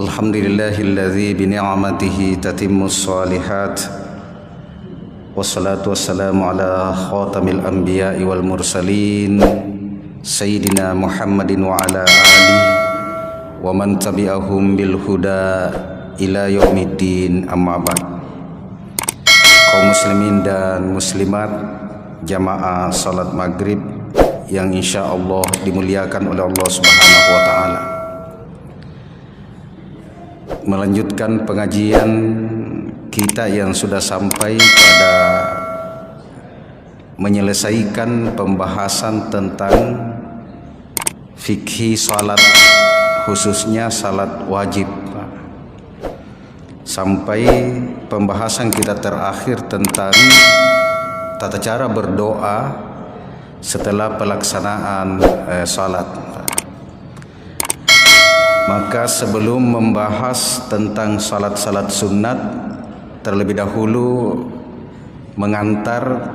Alhamdulillahilladzi bini'amatihi tatimmus shalihat. Wassalatu wassalamu ala khatamil anbiya'i wal mursalin Sayyidina Muhammadin wa ala alihi wa man tabi'ahum bil huda ila yaumiddin, amma ba'd. Kaum muslimin dan muslimat jamaah salat maghrib yang insyaallah dimuliakan oleh Allah Subhanahu wa taala. Melanjutkan pengajian kita yang sudah sampai pada menyelesaikan pembahasan tentang fikih salat, khususnya salat wajib, sampai pembahasan kita terakhir tentang tata cara berdoa setelah pelaksanaan salat. Maka sebelum membahas tentang salat-salat sunat, terlebih dahulu mengantar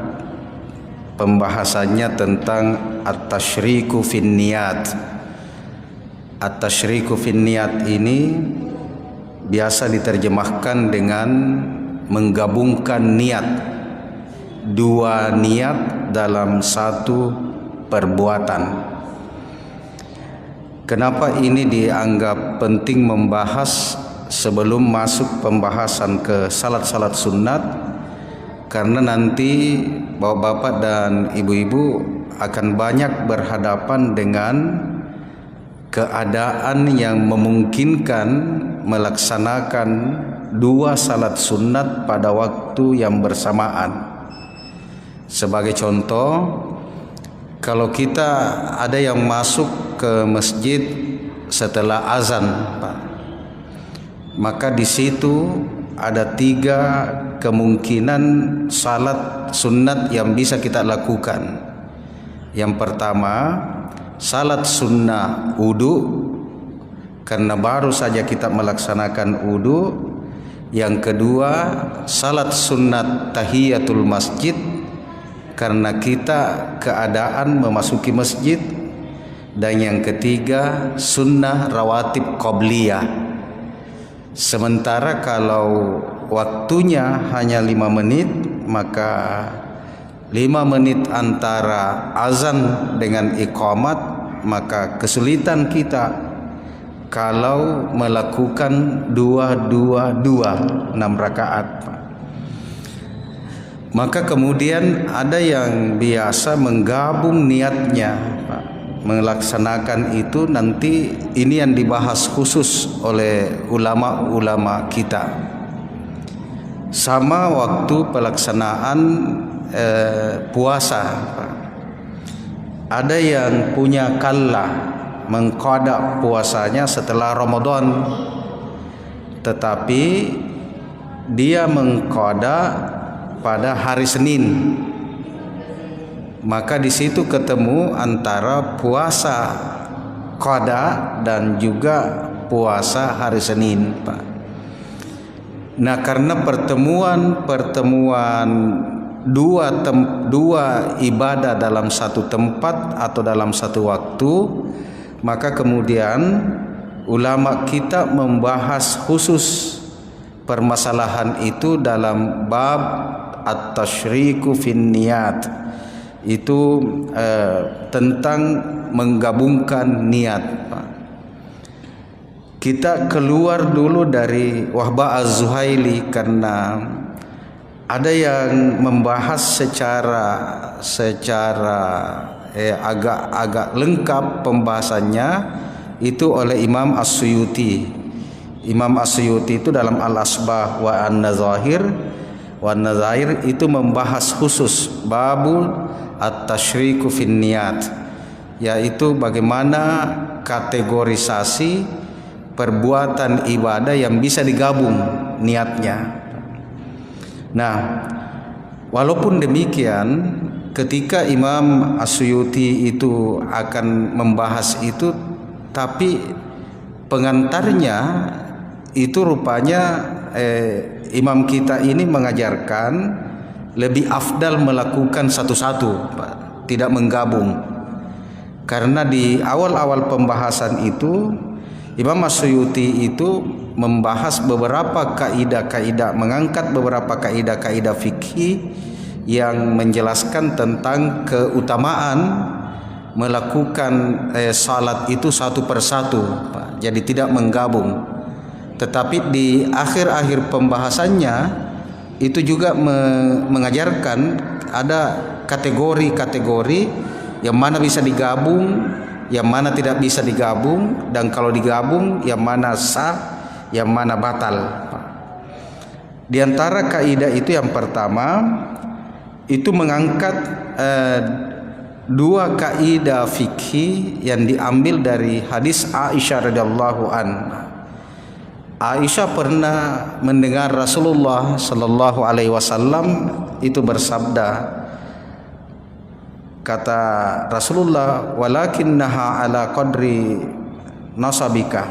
pembahasannya tentang at-tasyriku fin niyat. At-tasyriku fin niyat ini biasa diterjemahkan dengan menggabungkan niat, dua niat dalam satu perbuatan. Kenapa ini dianggap penting membahas sebelum masuk pembahasan ke salat-salat sunat? Karena nanti bapak-bapak dan ibu-ibu akan banyak berhadapan dengan keadaan yang memungkinkan melaksanakan dua salat sunat pada waktu yang bersamaan. Sebagai contoh, kalau kita ada yang masuk ke masjid setelah azan, maka di situ ada tiga kemungkinan salat sunat yang bisa kita lakukan. Yang pertama, salat sunnah wudu, karena baru saja kita melaksanakan wudu. Yang kedua, salat sunat tahiyatul masjid, karena kita keadaan memasuki masjid. Dan yang ketiga, sunnah rawatib qobliyah. Sementara kalau waktunya hanya 5 menit, maka 5 menit antara azan dengan iqamat, maka kesulitan kita kalau melakukan 2-2-2 6 rakaat. Maka kemudian ada yang biasa menggabung niatnya, melaksanakan itu. Nanti ini yang dibahas khusus oleh ulama-ulama kita. Sama waktu pelaksanaan puasa, ada yang punya qalla, mengqada puasanya setelah Ramadan, tetapi dia mengqada pada hari Senin. Maka di situ ketemu antara puasa qada dan juga puasa hari Senin, Pak. Nah, karena pertemuan dua ibadah dalam satu tempat atau dalam satu waktu, maka kemudian ulama kita membahas khusus permasalahan itu dalam bab at-tasyriku fin niyat. Itu tentang menggabungkan niat, Pak. Kita keluar dulu dari Wahbah Az-Zuhaili, karena ada yang membahas secara agak lengkap pembahasannya itu oleh Imam As-Suyuti. Imam As-Suyuti itu dalam Al-Asbah wa An-Nazair itu membahas khusus babul at-tasyriku fin niyat, yaitu bagaimana kategorisasi perbuatan ibadah yang bisa digabung niatnya. Nah, walaupun demikian, ketika Imam As-Suyuti itu akan membahas itu, tapi pengantarnya itu rupanya imam kita ini mengajarkan lebih afdal melakukan satu-satu, Pak, tidak menggabung. Karena di awal-awal pembahasan itu Imam As-Suyuti itu membahas beberapa kaidah-kaidah, mengangkat beberapa kaidah-kaidah fikih yang menjelaskan tentang keutamaan melakukan salat itu satu persatu, Pak. Jadi tidak menggabung. Tetapi di akhir-akhir pembahasannya itu juga mengajarkan ada kategori-kategori yang mana bisa digabung, yang mana tidak bisa digabung, dan kalau digabung yang mana sah, yang mana batal. Di antara kaidah itu yang pertama itu mengangkat dua kaidah fikih yang diambil dari hadis Aisyah radhiyallahu anha. Aisyah pernah mendengar Rasulullah sallallahu alaihi wasallam itu bersabda, kata Rasulullah, walakinnaha ala qadri nasabika.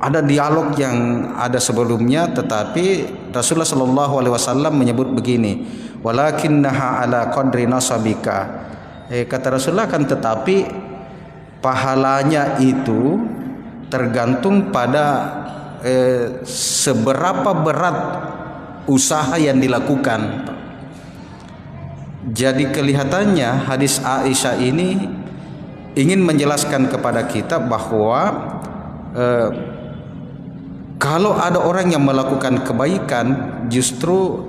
Ada dialog yang ada sebelumnya, tetapi Rasulullah sallallahu alaihi wasallam menyebut begini, walakinnaha ala qadri nasabika. Kata Rasulullah, kan tetapi pahalanya itu tergantung pada seberapa berat usaha yang dilakukan. Jadi kelihatannya hadis Aisyah ini ingin menjelaskan kepada kita bahwa kalau ada orang yang melakukan kebaikan, justru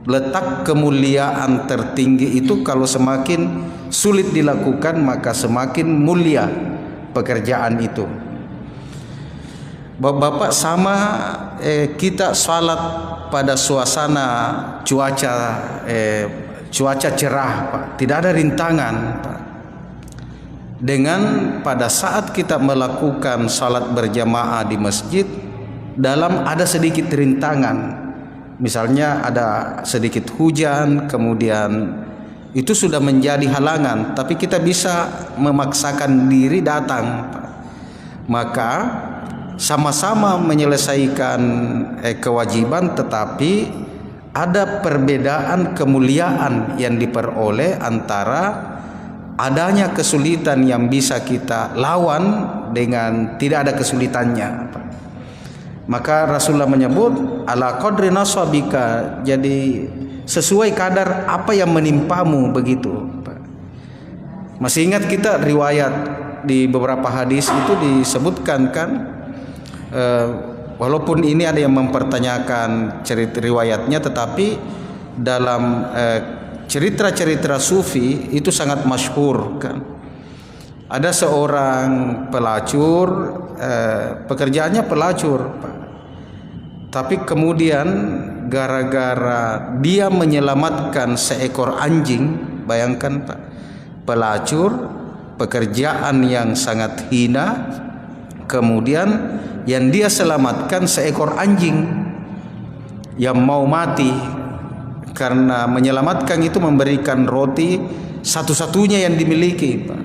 letak kemuliaan tertinggi itu kalau semakin sulit dilakukan, maka semakin mulia pekerjaan itu. Bapak, sama kita salat pada suasana cuaca cerah, Pak, tidak ada rintangan, Pak. Dengan pada saat kita melakukan salat berjamaah di masjid, dalam ada sedikit rintangan, misalnya ada sedikit hujan, kemudian itu sudah menjadi halangan, tapi kita bisa memaksakan diri datang, Pak. Maka sama-sama menyelesaikan kewajiban, tetapi ada perbedaan kemuliaan yang diperoleh antara adanya kesulitan yang bisa kita lawan dengan tidak ada kesulitannya. Maka Rasulullah menyebut ala qadri nasabika, jadi sesuai kadar apa yang menimpamu, begitu. Masih ingat kita riwayat di beberapa hadis itu disebutkan kan, walaupun ini ada yang mempertanyakan cerita riwayatnya, tetapi dalam cerita-cerita sufi itu sangat masyhur kan. Ada seorang pelacur, pekerjaannya pelacur, Pak. Tapi kemudian gara-gara dia menyelamatkan seekor anjing, bayangkan, Pak, pelacur, pekerjaan yang sangat hina, kemudian yang dia selamatkan seekor anjing yang mau mati. Karena menyelamatkan itu memberikan roti satu-satunya yang dimiliki, Pak,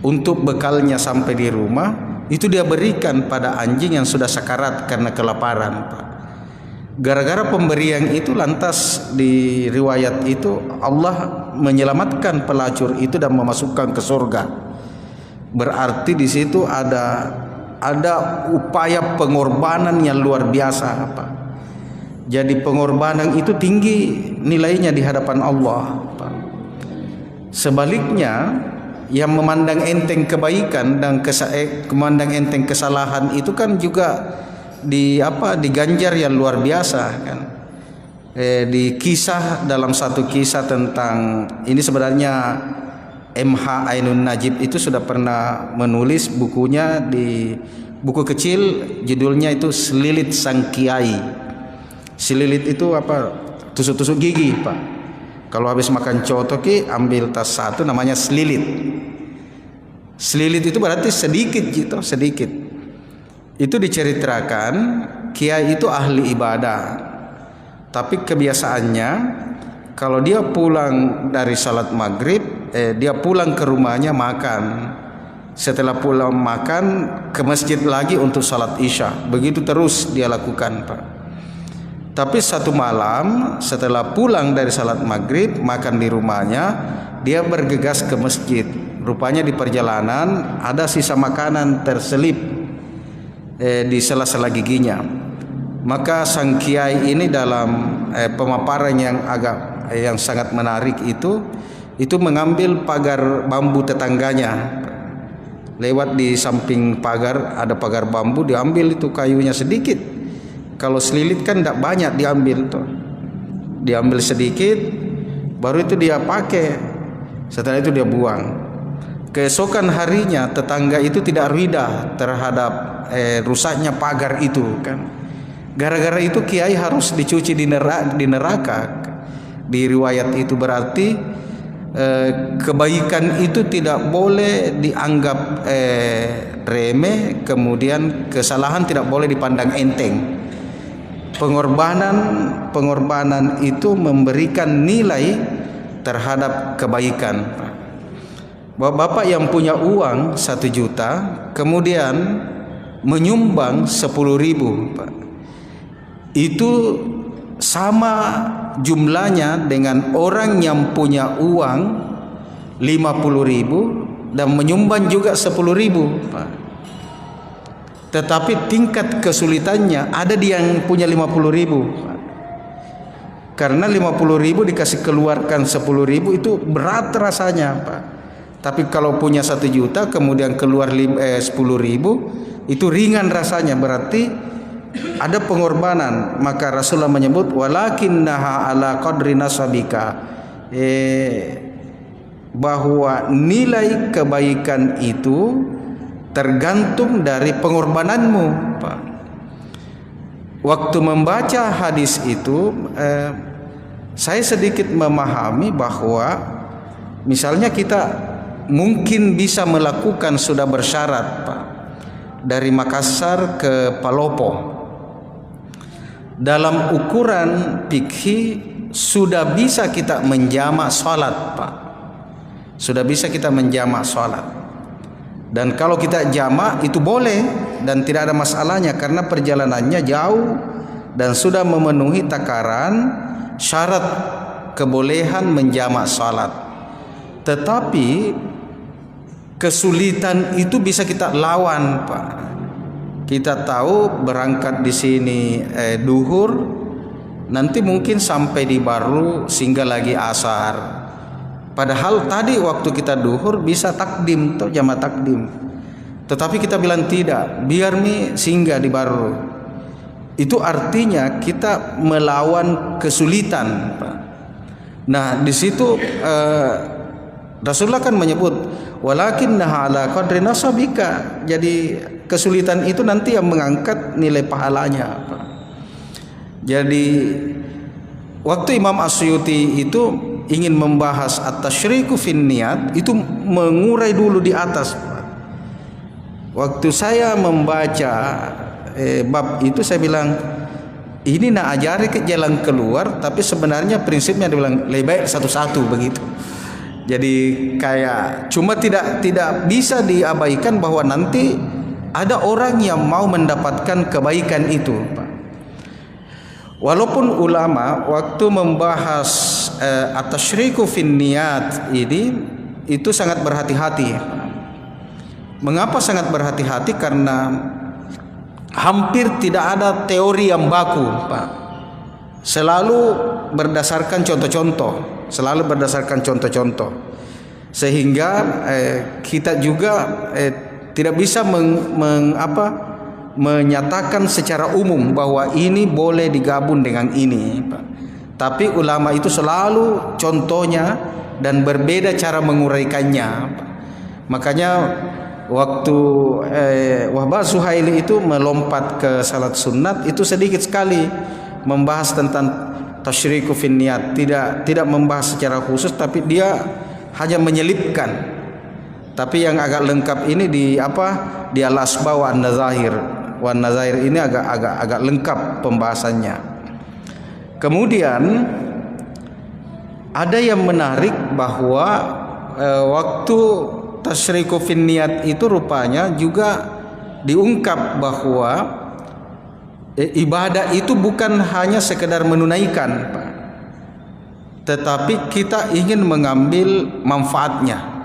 untuk bekalnya sampai di rumah, itu dia berikan pada anjing yang sudah sakarat karena kelaparan, Pak. Gara-gara pemberian itu, lantas di riwayat itu Allah menyelamatkan pelacur itu dan memasukkan ke surga. Berarti di situ ada upaya pengorbanan yang luar biasa, Pak. Jadi pengorbanan itu tinggi nilainya di hadapan Allah, Pak. Sebaliknya, yang memandang enteng kebaikan dan memandang enteng kesalahan itu kan juga diganjar yang luar biasa kan. Di kisah, dalam satu kisah tentang ini, sebenarnya MH Ainun Najib itu sudah pernah menulis bukunya, di buku kecil judulnya itu Selilit Sang Kiai. Selilit itu apa? Tusuk-tusuk gigi, Pak. Kalau habis makan cotoki, ambil tas satu namanya selilit. Selilit itu berarti sedikit gitu, sedikit. Itu diceritakan kiai itu ahli ibadah, tapi kebiasaannya kalau dia pulang dari salat maghrib, dia pulang ke rumahnya makan. Setelah pulang makan, ke masjid lagi untuk salat isya. Begitu terus dia lakukan, Pak. Tapi satu malam setelah pulang dari salat maghrib, makan di rumahnya, dia bergegas ke masjid. rupanya di perjalanan ada sisa makanan terselip di sela-sela giginya. Maka sang kiai ini dalam pemaparan yang sangat menarik itu mengambil pagar bambu tetangganya. Lewat di samping pagar ada pagar bambu, diambil itu kayunya sedikit. Kalau selilit kan tidak banyak diambil tuh. Diambil sedikit, baru itu dia pakai. Setelah itu dia buang. Keesokan harinya tetangga itu tidak rida terhadap rusaknya pagar itu kan. Gara-gara itu kiai harus dicuci di neraka. Di riwayat itu berarti kebaikan itu tidak boleh dianggap remeh, kemudian kesalahan tidak boleh dipandang enteng. Pengorbanan itu memberikan nilai terhadap kebaikan. Bapak yang punya uang 1 juta kemudian menyumbang 10.000, Pak, itu sama jumlahnya dengan orang yang punya uang 50.000 dan menyumbang juga 10.000, Pak. Tetapi tingkat kesulitannya ada di yang punya 50.000, Pak. Karena 50.000 dikasih keluarkan 10.000 itu berat rasanya, Pak. Tapi kalau punya 1 juta kemudian keluar 10.000 itu ringan rasanya, berarti ada pengorbanan. Maka Rasulullah menyebut walakinnaha ala qadri nasabika, bahwa nilai kebaikan itu tergantung dari pengorbananmu, Pak. Waktu membaca hadis itu saya sedikit memahami bahwa misalnya kita mungkin bisa melakukan sudah bersyarat, Pak, dari Makassar ke Palopo. Dalam ukuran fikih sudah bisa kita menjamak salat, Pak. Sudah bisa kita menjamak salat. Dan kalau kita jamak itu boleh dan tidak ada masalahnya karena perjalanannya jauh dan sudah memenuhi takaran syarat kebolehan menjamak salat. Tetapi kesulitan itu bisa kita lawan, Pak. Kita tahu berangkat di sini duhur, nanti mungkin sampai di Baru singgah lagi asar. Padahal tadi waktu kita duhur bisa takdim atau jamaah takdim. Tetapi kita bilang tidak, biar singgah di Baru. Itu artinya kita melawan kesulitan, Pak. Nah, di situ Rasulullah kan menyebut walakinnaha ala qadri nasabika. Jadi kesulitan itu nanti yang mengangkat nilai pahalanya, Pak. Jadi waktu Imam Asyuti itu ingin membahas at-tasyriku fin niyat, itu mengurai dulu di atas, Pak. Waktu saya membaca bab itu saya bilang ini nak ajari ke jalan keluar, tapi sebenarnya prinsipnya dibilang lebih baik satu-satu begitu. Jadi kayak cuma tidak bisa diabaikan bahwa nanti ada orang yang mau mendapatkan kebaikan itu, Pak. Walaupun ulama waktu membahas at-tasyriku fin niyat ini itu sangat berhati-hati. Mengapa sangat berhati-hati? Karena hampir tidak ada teori yang baku, Pak. Selalu berdasarkan contoh-contoh, sehingga kita juga tidak bisa menyatakan secara umum bahwa ini boleh digabung dengan ini, Pak. Tapi ulama itu selalu contohnya dan berbeda cara menguraikannya, Pak. Makanya waktu Wahbah Suhaili itu melompat ke salat sunat itu sedikit sekali membahas tentang tasyriku fin niyat, tidak membahas secara khusus, tapi dia hanya menyelipkan. Tapi yang agak lengkap ini di al-asba wa an-nazair. Wa an-nazair ini agak lengkap pembahasannya. Kemudian ada yang menarik bahwa waktu tasyriku fin niyat itu rupanya juga diungkap bahwa ibadah itu bukan hanya sekedar menunaikan, Pak, tetapi kita ingin mengambil manfaatnya.